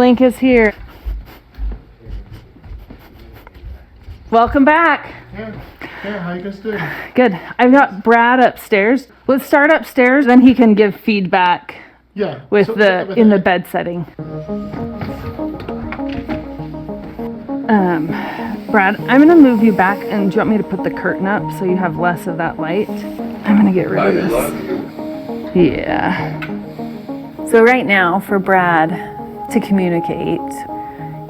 Neuralink is here. Welcome back. Yeah, how you guys doing? Good. I've got Brad upstairs. Let's start upstairs, then he can give feedback. Yeah. With in the bed setting. Brad, I'm gonna move you back, and do you want me to put the curtain up so you have less of that light? I'm gonna get rid of this. Yeah. So right now, for Brad to communicate,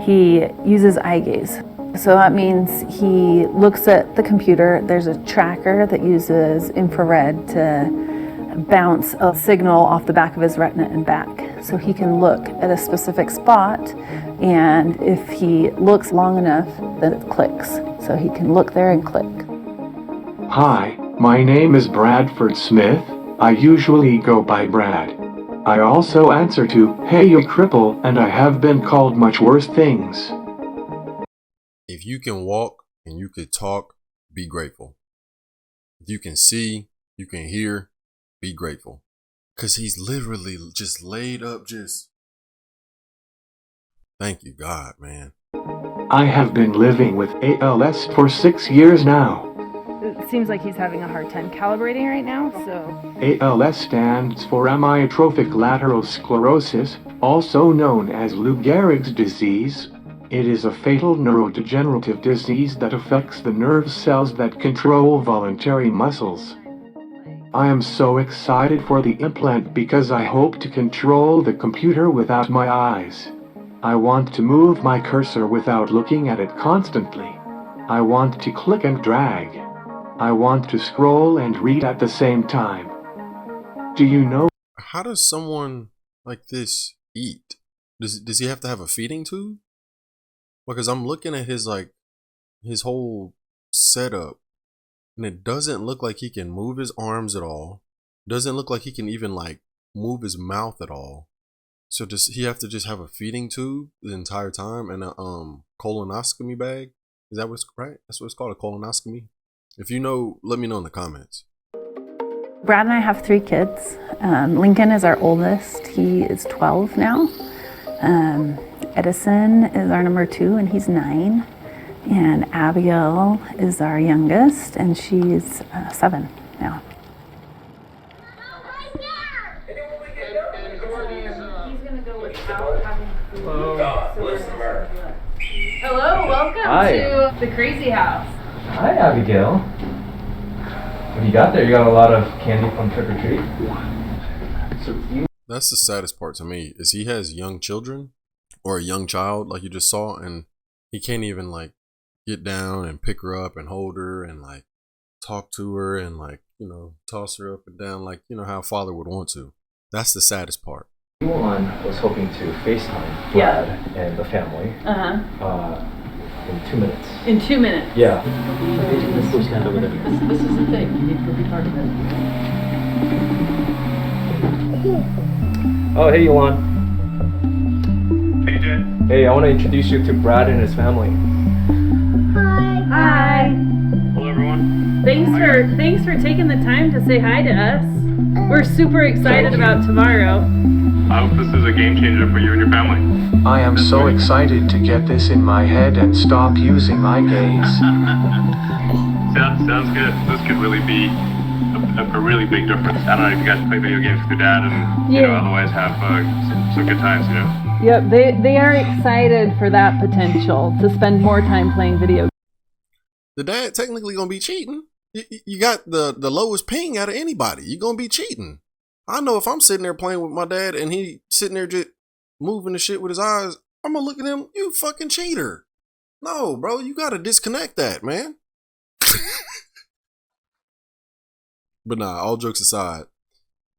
he uses eye gaze. So that means he looks at the computer. There's a tracker that uses infrared to bounce a signal off the back of his retina and back. So he can look at a specific spot, and if he looks long enough, then it clicks. So he can look there and click. Hi, my name is Bradford Smith. I usually go by Brad. I also answer to, "Hey you cripple," and I have been called much worse things. If you can walk and you can talk, be grateful. If you can see, you can hear, be grateful. Because he's literally just laid up Thank you, God, man. I have been living with ALS for 6 years now. It seems like he's having a hard time calibrating right now, so... ALS stands for amyotrophic lateral sclerosis, also known as Lou Gehrig's disease. It is a fatal neurodegenerative disease that affects the nerve cells that control voluntary muscles. I am so excited for the implant because I hope to control the computer without my eyes. I want to move my cursor without looking at it constantly. I want to click and drag. I want to scroll and read at the same time. Do you know? How does someone like this eat? Does he have to have a feeding tube? Because I'm looking at his whole setup, and it doesn't look like he can move his arms at all. Doesn't look like he can even move his mouth at all. So does he have to just have a feeding tube the entire time and a colonoscopy bag? Is that what's right? That's what it's called, a colonoscopy. If you know, let me know in the comments. Brad and I have 3 kids. Lincoln is our oldest. He is 12 now. Edison is our number 2, and he's 9. And Abigail is our youngest, and she's 7 now. Hello, welcome to the crazy house. Hi, Abigail. What do you got there? You got a lot of candy from trick or treat? That's the saddest part to me, is he has young children or a young child like you just saw, and he can't even get down and pick her up and hold her and talk to her and toss her up and down how a father would want to. That's the saddest part. Elon was hoping to FaceTime Brad and the family in 2 minutes. In 2 minutes? Yeah. This is the thing. You need to be part of it. Oh, hey, Elon. Hey, Jen. Hey, I want to introduce you to Brad and his family. Hi. Hello, everyone. Thanks for taking the time to say hi to us. We're super excited about tomorrow. I hope this is a game changer for you and your family. I am so excited to get this in my head and stop using eye gaze. Sounds good. This could really be a really big difference. I don't know if you guys play video games with your dad and otherwise have some good times, Yep, they are excited for that potential to spend more time playing video games. The dad technically gonna be cheating. You got the lowest ping out of anybody. You're gonna be cheating. I know if I'm sitting there playing with my dad and he sitting there just moving the shit with his eyes, I'm gonna look at him, you fucking cheater. No, bro, you gotta disconnect that, man. But nah, all jokes aside,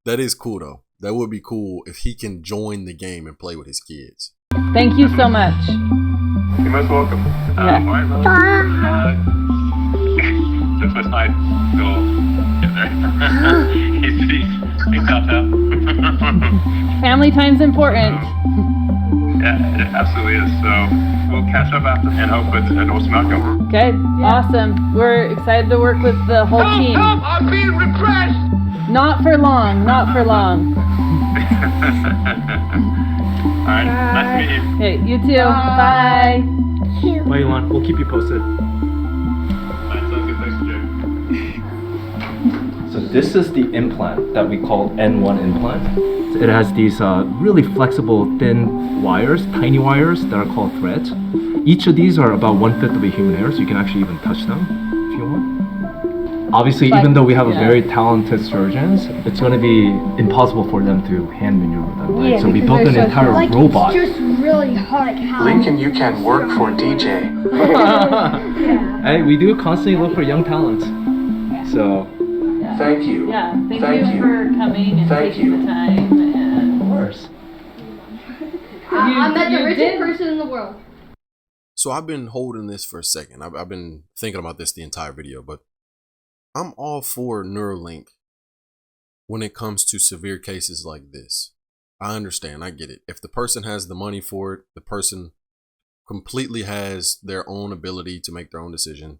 that is cool though. That would be cool if he can join the game and play with his kids. Thank you so much. You're most welcome. Since my side, he'll get there. He's out now. Family time's important. Yeah, it absolutely is. So we'll catch up after and hope it's an awesome outcome. Okay, awesome. We're excited to work with the whole team. Help! I'm being repressed! Not for long, not for long. right, nice to meet you. Okay, you too. Bye. Bye, Elon. We'll keep you posted. Alright, sounds good. Thanks, Jay. So this is the implant that we call N1 implant. It has these really flexible thin wires, tiny wires that are called threads. Each of these are about 1/5 of a human hair, so you can actually even touch them if you want. Obviously, even though we have a very talented surgeons, it's going to be impossible for them to hand maneuver them, right? Yeah, so we because built an they're so entire like, robot. It's just really hard. How? Lincoln, you can work for DJ. Hey, we do constantly look for young talents. So, Thank you. Yeah, thank Thank you you. for coming and Thank taking you. the time. And of course. I'm not the you richest did- person in the world. So I've been holding this for a second. I've been thinking about this the entire video, but I'm all for Neuralink when it comes to severe cases like this. I understand. I get it. If the person has the money for it, the person completely has their own ability to make their own decision,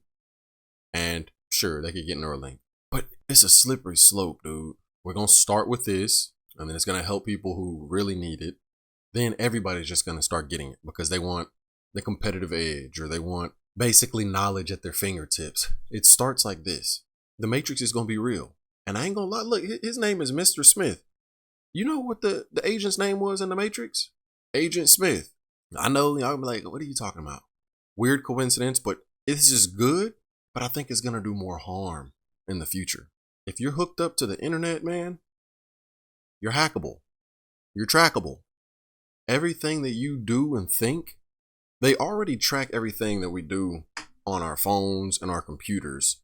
and sure, they could get Neuralink. But it's a slippery slope, dude. We're going to start with this, and then it's going to help people who really need it. Then everybody's just going to start getting it because they want the competitive edge, or they want basically knowledge at their fingertips. It starts like this. The Matrix is going to be real. And I ain't going to lie. Look, his name is Mr. Smith. You know what the agent's name was in the Matrix? Agent Smith. I know, I'm like, what are you talking about? Weird coincidence, but this is good, but I think it's going to do more harm in the future. If you're hooked up to the internet, man, you're hackable. You're trackable. Everything that you do and think, they already track everything that we do on our phones and our computers.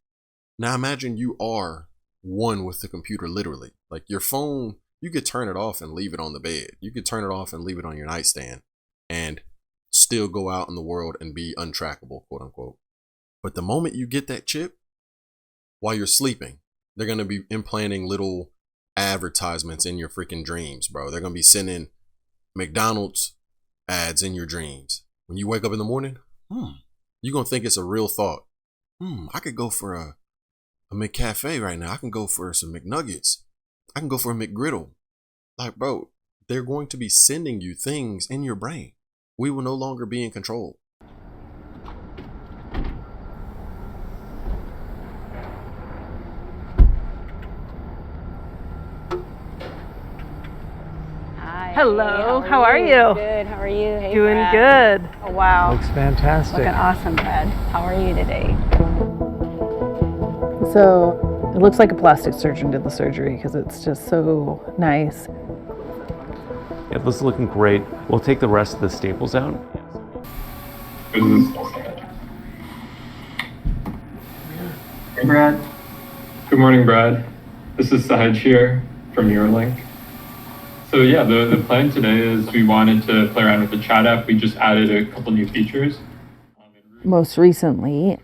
Now imagine you are one with the computer, literally. Like your phone, you could turn it off and leave it on the bed. You could turn it off and leave it on your nightstand and still go out in the world and be untrackable, quote unquote. But the moment you get that chip, while you're sleeping, they're going to be implanting little advertisements in your freaking dreams, bro. They're going to be sending McDonald's ads in your dreams. When you wake up in the morning, you're going to think it's a real thought. I could go for a McCafe right now. I can go for some McNuggets. I can go for a McGriddle. Like, bro, they're going to be sending you things in your brain. We will no longer be in control. Hi. Hello, how are you? Good. How are you? Hey, Doing Brad. good. Oh, wow. Looks fantastic. Looking awesome, Brad. How are you today? So it looks like a plastic surgeon did the surgery because it's just so nice. Yeah, this is looking great. We'll take the rest of the staples out. Hey, Brad. Good morning, Brad. This is Sahaj here from Neuralink. So yeah, the plan today is we wanted to play around with the chat app. We just added a couple new features. Most recently,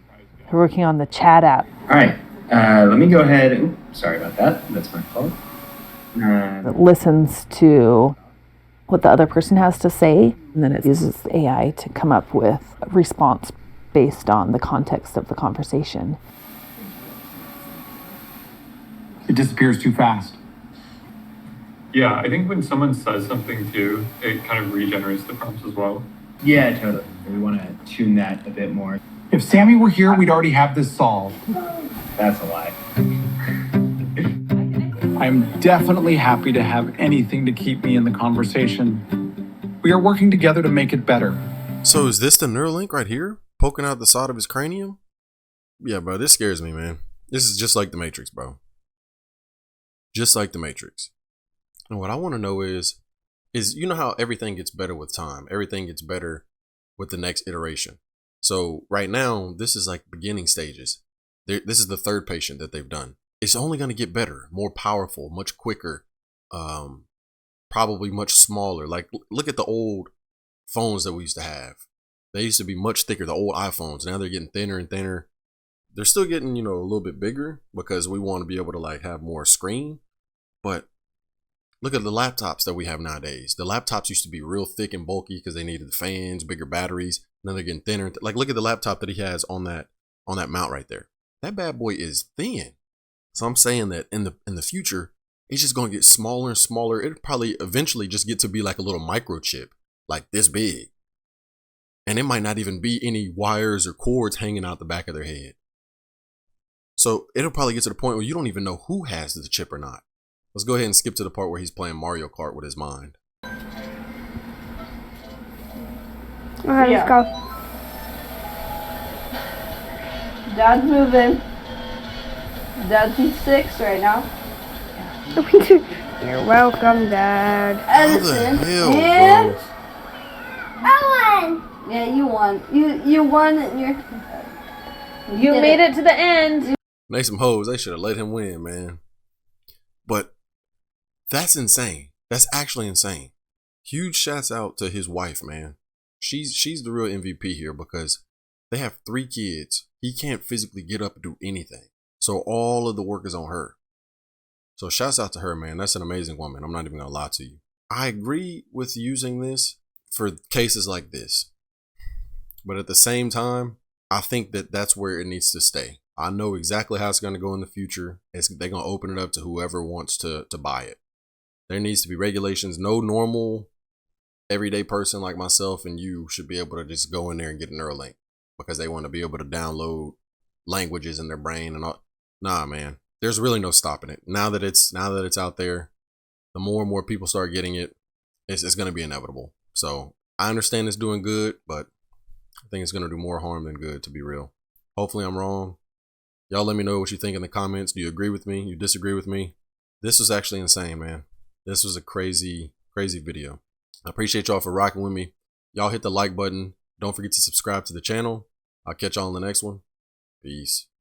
we're working on the chat app. All right, let me go ahead. Oops, sorry about that. That's my fault. That listens to what the other person has to say, and then it uses the AI to come up with a response based on the context of the conversation. It disappears too fast. Yeah, I think when someone says something too, it kind of regenerates the prompts as well. Yeah, totally. We want to tune that a bit more. If Sammy were here, we'd already have this solved. That's a lie. I'm definitely happy to have anything to keep me in the conversation. We are working together to make it better. So is this the Neuralink right here? Poking out the side of his cranium? Yeah, bro, this scares me, man. This is just like the Matrix, bro. Just like the Matrix. And what I want to know is you know how everything gets better with time? Everything gets better with the next iteration. So right now, this is like beginning stages. This is the third patient that they've done. It's only going to get better, more powerful, much quicker, probably much smaller. Like, look at the old phones that we used to have. They used to be much thicker, the old iPhones. Now they're getting thinner and thinner. They're still getting, a little bit bigger because we want to be able to like have more screen. But look at the laptops that we have nowadays. The laptops used to be real thick and bulky because they needed the fans, bigger batteries. Now they're getting thinner. Like, look at the laptop that he has on that mount right there. That bad boy is thin. So I'm saying that in the future, it's just going to get smaller and smaller. It'll probably eventually just get to be like a little microchip. like this big. And it might not even be any wires or cords hanging out the back of their head. So it'll probably get to the point where you don't even know who has the chip or not. Let's go ahead and skip to the part where he's playing Mario Kart with his mind. Alright, let's go. Dad's moving. Dad's in 6 right now. You're welcome, Dad. Edison. How the hell, and bro? I won. yeah, you won. You won and You did made it to the end. They some hoes. They should have let him win, man. But that's insane. That's actually insane. Huge shouts out to his wife, man. She's the real MVP here because they have 3 kids. He can't physically get up and do anything. So all of the work is on her. So shouts out to her, man. That's an amazing woman. I'm not even gonna lie to you. I agree with using this for cases like this. But at the same time, I think that that's where it needs to stay. I know exactly how it's going to go in the future. They're going to open it up to whoever wants to buy it. There needs to be regulations. No normal, everyday person like myself and you should be able to just go in there and get a Neuralink because they want to be able to download languages in their brain and all. Nah, man. There's really no stopping it. Now that it's out there, the more and more people start getting it, it's going to be inevitable. So I understand it's doing good, but I think it's going to do more harm than good, to be real. Hopefully I'm wrong. Y'all let me know what you think in the comments. Do you agree with me? You disagree with me? This was actually insane, man. This was a crazy, crazy video. I appreciate y'all for rocking with me. Y'all hit the like button. Don't forget to subscribe to the channel. I'll catch y'all in the next one. Peace.